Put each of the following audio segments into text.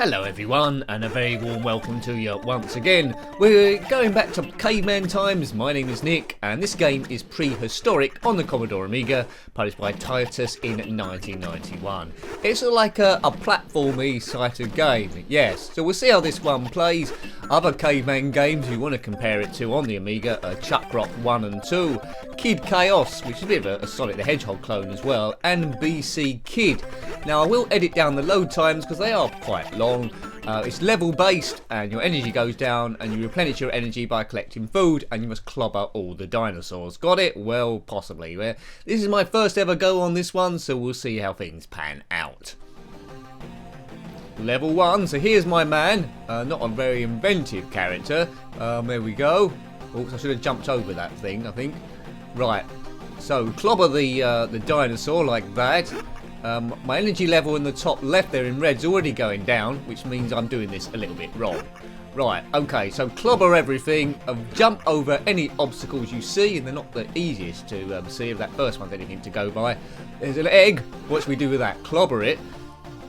Hello everyone, and a very warm welcome to you once again. We're going back to caveman times. My name is Nick, and this game is Prehistorik on the Commodore Amiga, published by Titus in 1991. It's like a platformy sighted game, yes. So we'll see how this one plays. Other caveman games you want to compare it to on the Amiga are Chuck Rock 1 and 2, Kid Chaos, which is a bit of a Sonic the Hedgehog clone as well, and BC Kid. Now I will edit down the load times because they are quite long. It's level based and your energy goes down and you replenish your energy by collecting food and you must clobber all the dinosaurs. Got it? Well, possibly. This is my first ever go on this one, so we'll see how things pan out. Level 1, so here's my man, not a very inventive character. There we go. Oops, I should have jumped over that thing, I think. Right, so clobber the dinosaur like that. My energy level in the top left there in red's already going down, which means I'm doing this a little bit wrong. Right, okay, so clobber everything, jump over any obstacles you see, and they're not the easiest to see if that first one's anything to go by. There's an egg, what should we do with that? Clobber it.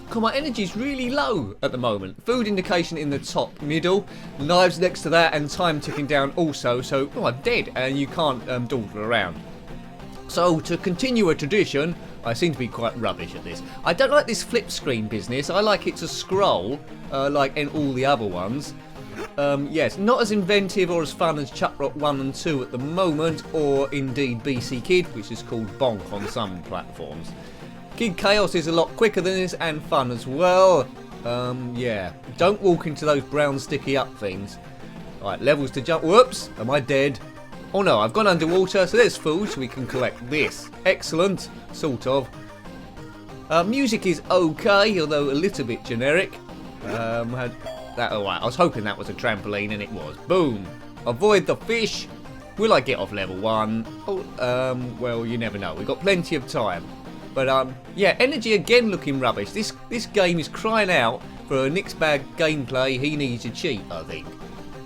God, my energy's really low at the moment. Food indication in the top middle, knives next to that, and time ticking down also, so I'm dead, and you can't dawdle around. So, to continue a tradition, I seem to be quite rubbish at this. I don't like this flip screen business. I like it to scroll, like in all the other ones. Yes, not as inventive or as fun as Chuck Rock 1 and 2 at the moment, or indeed BC Kid, which is called Bonk on some platforms. Kid Chaos is a lot quicker than this and fun as well. Yeah, don't walk into those brown sticky up things. Right, levels to jump. Whoops, am I dead? Oh no, I've gone underwater, so there's food, so we can collect this. Excellent, sort of. Music is okay, although a little bit generic. Alright, I was hoping that was a trampoline, and it was. Boom. Avoid the fish. Will I get off level 1? Oh, well, you never know. We've got plenty of time. But, yeah, energy again looking rubbish. This game is crying out for a Nick's Bag gameplay. He needs a cheat, I think.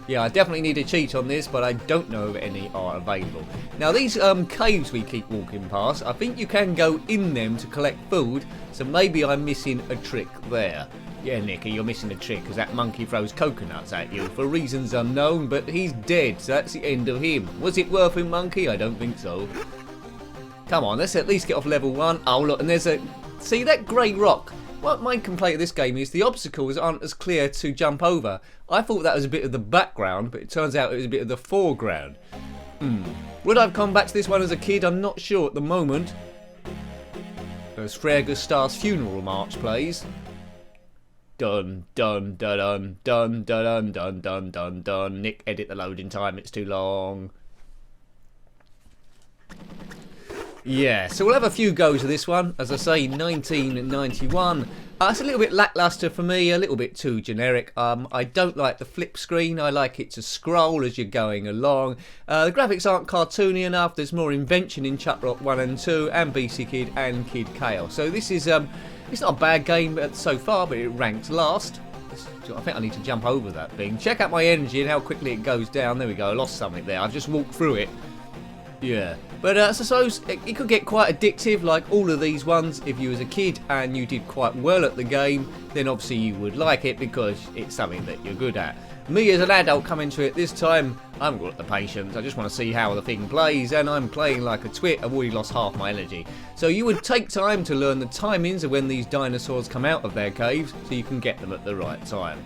Yeah, I definitely need a cheat on this, but I don't know if any are available. Now, these caves we keep walking past, I think you can go in them to collect food, so maybe I'm missing a trick there. Yeah, Nicky, you're missing a trick, because that monkey throws coconuts at you for reasons unknown, but he's dead, so that's the end of him. Was it worth it, monkey? I don't think so. Come on, let's at least get off level 1. Oh, look, and there's a... See, that grey rock? What my complaint of this game is the obstacles aren't as clear to jump over. I thought that was a bit of the background, but it turns out it was a bit of the foreground. Would I have come back to this one as a kid? I'm not sure at the moment. As Frere Gustav's funeral march plays. Dun dun dun dun dun dun dun dun dun dun. Nick, edit the loading time, it's too long. Yeah, so we'll have a few goes of this one. As I say, 1991. It's a little bit lackluster for me, a little bit too generic. I don't like the flip screen. I like it to scroll as you're going along. The graphics aren't cartoony enough. There's more invention in Chuck Rock 1 and 2 and BC Kid and Kid Chaos. So this is, it's not a bad game so far, but it ranks last. I think I need to jump over that thing. Check out my energy and how quickly it goes down. There we go, I lost something there. I've just walked through it. Yeah, but I suppose it could get quite addictive like all of these ones. If you was a kid and you did quite well at the game, then obviously you would like it because it's something that you're good at. Me as an adult coming to it this time, I haven't got the patience. I just want to see how the thing plays, and I'm playing like a twit. I've already lost half my energy. So you would take time to learn the timings of when these dinosaurs come out of their caves so you can get them at the right time.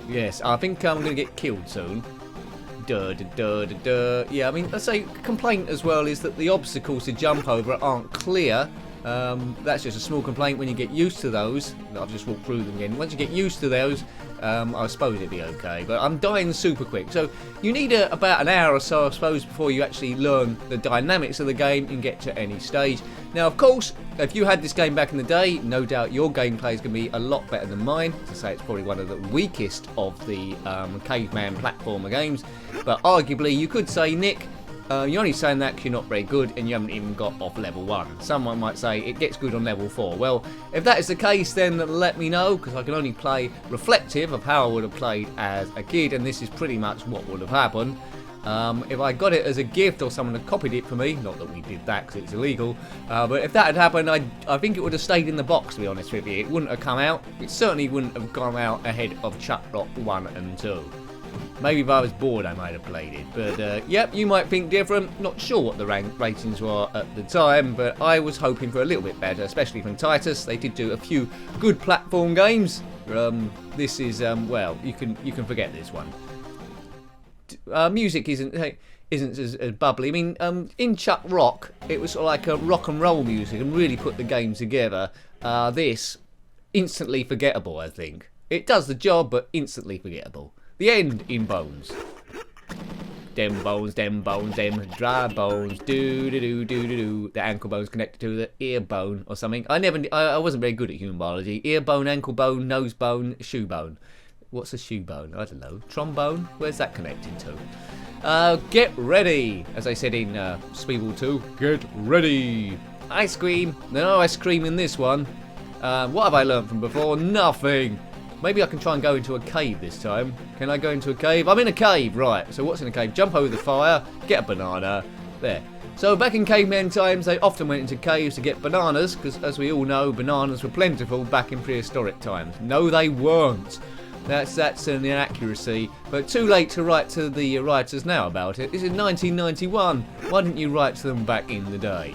Yes, I think I'm going to get killed soon. Yeah, I mean, let's say complaint as well is that the obstacles to jump over aren't clear. That's just a small complaint. When you get used to those, I've just walked through them again. Once you get used to those, I suppose it'd be okay. But I'm dying super quick, so you need about an hour or so, I suppose, before you actually learn the dynamics of the game and get to any stage. Now, of course, if you had this game back in the day, no doubt your gameplay is going to be a lot better than mine. To say it's probably one of the weakest of the caveman platformer games, but arguably you could say, Nick, You're only saying that 'cause you're not very good and you haven't even got off level 1. Someone might say it gets good on level 4. Well, if that is the case, then let me know, because I can only play reflective of how I would have played as a kid, and this is pretty much what would have happened. If I got it as a gift or someone had copied it for me, not that we did that because it's illegal, but if that had happened, I think it would have stayed in the box, to be honest with you. It wouldn't have come out. It certainly wouldn't have gone out ahead of Chuck Rock 1 and 2. Maybe if I was bored I might have played it, but yep, you might think different. Not sure what the ratings were at the time, but I was hoping for a little bit better, especially from Titus. They did do a few good platform games. This is, well, you can forget this one. Music isn't as bubbly. I mean, in Chuck Rock, it was sort of like a rock and roll music and really put the game together. This, instantly forgettable, I think. It does the job, but instantly forgettable. The end in bones. Dem bones, dem dry bones, do. The ankle bone's connected to the ear bone or something. I wasn't very good at human biology. Ear bone, ankle bone, nose bone, shoe bone. What's a shoe bone? I don't know. Trombone? Where's that connected to? Get ready! As I said in Speeble 2, get ready! Ice cream! No ice cream in this one. What have I learned from before? Nothing! Maybe I can try and go into a cave this time. Can I go into a cave? I'm in a cave, right. So what's in a cave? Jump over the fire, get a banana. There. So back in caveman times, they often went into caves to get bananas, because as we all know, bananas were plentiful back in prehistoric times. No, they weren't. That's an inaccuracy, but too late to write to the writers now about it. This is 1991. Why didn't you write to them back in the day?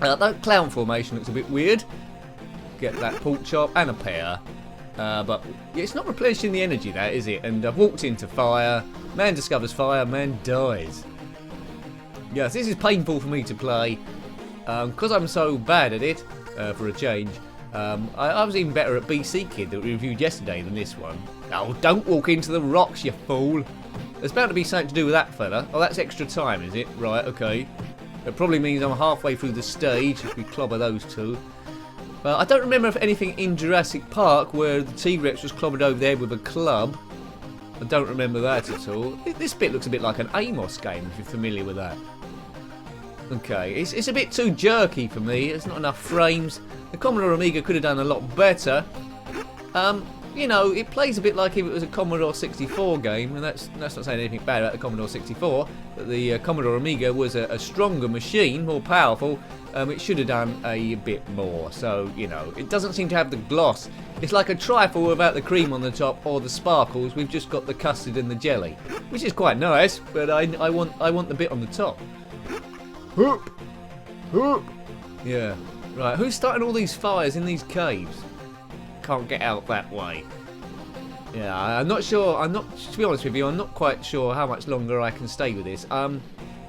That clown formation looks a bit weird. Get that pork chop and a pear. But it's not replenishing the energy, that is it? And I've walked into fire. Man discovers fire, man dies. Yes, this is painful for me to play. Because I'm so bad at it, for a change. I was even better at BC Kid that we reviewed yesterday than this one. Oh, don't walk into the rocks, you fool. There's bound to be something to do with that fella. Oh, that's extra time, is it? Right, okay. It probably means I'm halfway through the stage if we clobber those two. I don't remember if anything in Jurassic Park where the T-Rex was clobbered over there with a club. I don't remember that at all. This bit looks a bit like an Amos game, if you're familiar with that. Okay, it's a bit too jerky for me. There's not enough frames. The Commodore Amiga could have done a lot better. You know, it plays a bit like if it was a Commodore 64 game, and that's not saying anything bad about the Commodore 64, but the Commodore Amiga was a stronger machine, more powerful. It should have done a bit more, so, you know, it doesn't seem to have the gloss. It's like a trifle without the cream on the top or the sparkles. We've just got the custard and the jelly, which is quite nice, but I want the bit on the top. Hoop! Hoop! Yeah. Right, who's starting all these fires in these caves? Can't get out that way. Yeah, I'm not sure. To be honest with you, I'm not quite sure how much longer I can stay with this.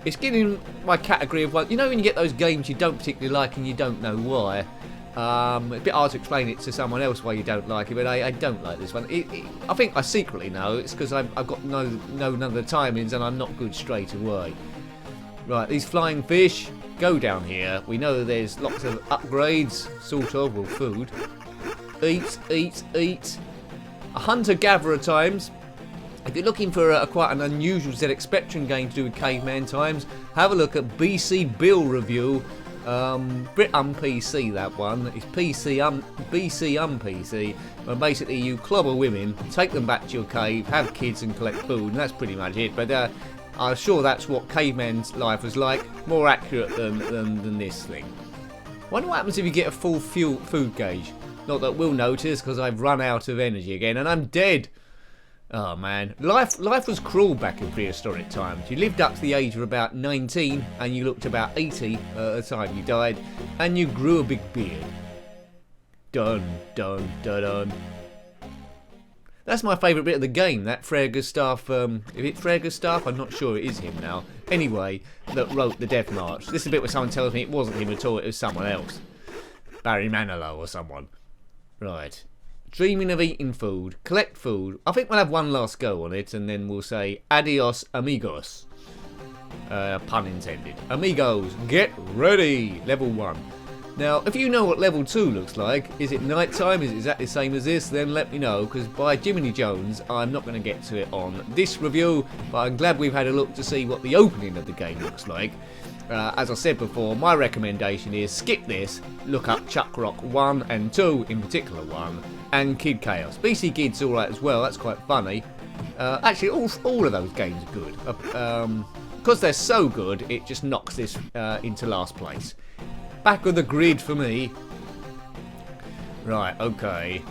It's getting my category of one. You know when you get those games you don't particularly like and you don't know why. It's a bit hard to explain it to someone else why you don't like it, but I don't like this one. I think I secretly know it's because I've got none of the timings and I'm not good straight away. Right, these flying fish go down here. We know that there's lots of upgrades, sort of, or food. Eat, eat, eat. A hunter-gatherer times. If you're looking for quite an unusual ZX Spectrum game to do with caveman times, have a look at BC Bill Review. Brit PC, that one. It's BC PC. Where basically you clobber women, take them back to your cave, have kids and collect food, and that's pretty much it. But I'm sure that's what caveman's life was like. More accurate than this thing. Wonder what happens if you get a full food gauge. Not that we'll notice, because I've run out of energy again, and I'm dead. Oh man, life was cruel back in prehistoric times. You lived up to the age of about 19, and you looked about 80 at the time you died, and you grew a big beard. Dun dun dun dun. That's my favourite bit of the game, that Frere Gustav, if it's Frere Gustav, I'm not sure it is him now. Anyway, that wrote the Death March. This is a bit where someone tells me it wasn't him at all, it was someone else. Barry Manilow or someone. Right. Dreaming of eating food. Collect food. I think we'll have one last go on it, and then we'll say adios amigos. Pun intended. Amigos, get ready! Level 1. Now, if you know what level 2 looks like, is it night time, is it exactly the same as this, then let me know, because by Jiminy Jones, I'm not going to get to it on this review, but I'm glad we've had a look to see what the opening of the game looks like. As I said before, my recommendation is skip this, look up Chuck Rock 1 and 2, in particular 1, and Kid Chaos. BC Kid's alright as well, that's quite funny. Actually, all of those games are good. Because they're so good, it just knocks this into last place. Back of the grid for me. Right, okay.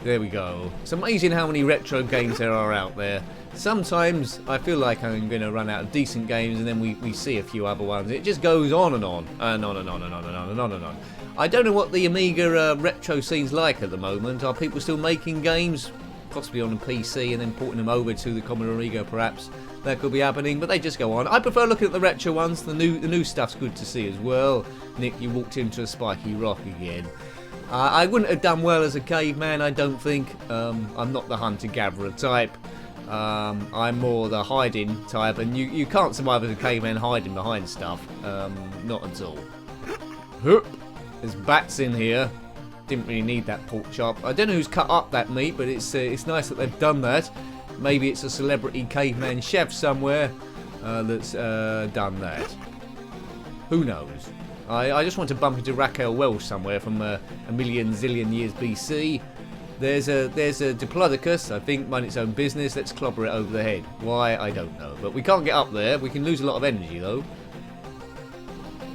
There we go. It's amazing how many retro games there are out there. Sometimes I feel like I'm going to run out of decent games and then we see a few other ones. It just goes on and on. And on and on and on and on and on and on. I don't know what the Amiga retro scene's like at the moment. Are people still making games? Possibly on a PC and then porting them over to the Commodore Amiga perhaps. That could be happening, but they just go on. I prefer looking at the retro ones. The new stuff's good to see as well. Nick, you walked into a spiky rock again. I wouldn't have done well as a caveman, I don't think. I'm not the hunter-gatherer type. I'm more the hiding type, and you can't survive as a caveman hiding behind stuff. Not at all. There's bats in here. Didn't really need that pork chop. I don't know who's cut up that meat, but it's nice that they've done that. Maybe it's a celebrity caveman chef somewhere that's done that. Who knows? I just want to bump into Raquel Welch somewhere from a million zillion years BC. There's a Diplodocus, I think, mind its own business. Let's clobber it over the head. Why, I don't know. But we can't get up there. We can lose a lot of energy, though.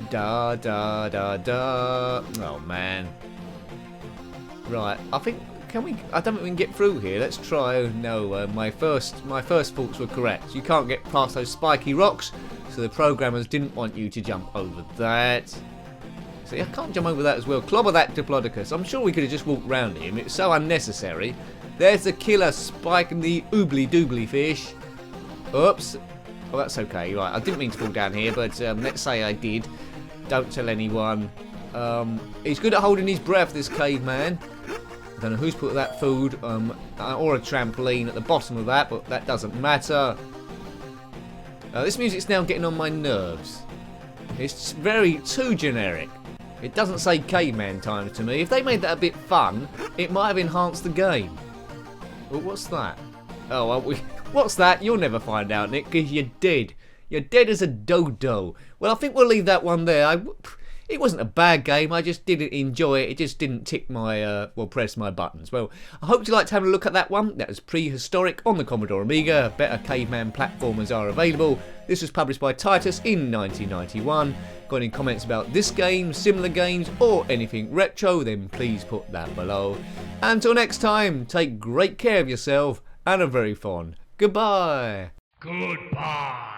Da, da, da, da. Oh, man. Right, I think... Can we? I don't think we can get through here. Let's try. No, my first thoughts were correct. You can't get past those spiky rocks, so the programmers didn't want you to jump over that. See, I can't jump over that as well. Clobber that Diplodocus. I'm sure we could have just walked round him. It's so unnecessary. There's the killer spike and the oobly doobly fish. Oops. Oh, that's okay. Right, I didn't mean to fall down here, but let's say I did. Don't tell anyone. He's good at holding his breath, this caveman. I don't know who's put that food or a trampoline at the bottom of that, but that doesn't matter. This music's now getting on my nerves. It's too generic. It doesn't say caveman time to me. If they made that a bit fun, it might have enhanced the game. Oh, what's that? Oh, what's that? You'll never find out, Nick, because you're dead. You're dead as a dodo. Well, I think we'll leave that one there. It wasn't a bad game, I just didn't enjoy it. It just didn't tick my, press my buttons. Well, I hope you liked having a look at that one. That was Prehistorik on the Commodore Amiga. Better caveman platformers are available. This was published by Titus in 1991. Got any comments about this game, similar games, or anything retro, then please put that below. Until next time, take great care of yourself, and a very fond goodbye. Goodbye.